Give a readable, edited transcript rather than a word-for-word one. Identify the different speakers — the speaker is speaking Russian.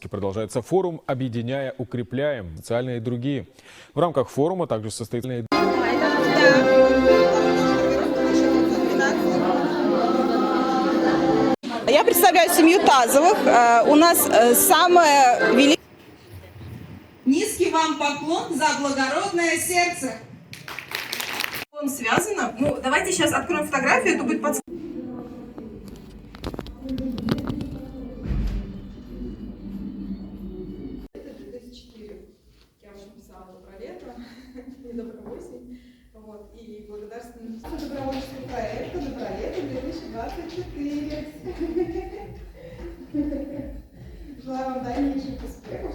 Speaker 1: Продолжается форум «Объединяя, укрепляем» социальные и другие. В рамках форума также состоится...
Speaker 2: Я представляю семью Тазовых. У нас самая великая...
Speaker 3: Низкий вам поклон за благородное сердце.
Speaker 2: Связано. Ну, давайте сейчас откроем фотографию, это будет подсказка.
Speaker 4: Я уже написала про лето, недобровольный, вот, и благодарственный добровольческий проект «Добролето 2024». Желаю вам дальнейших успехов.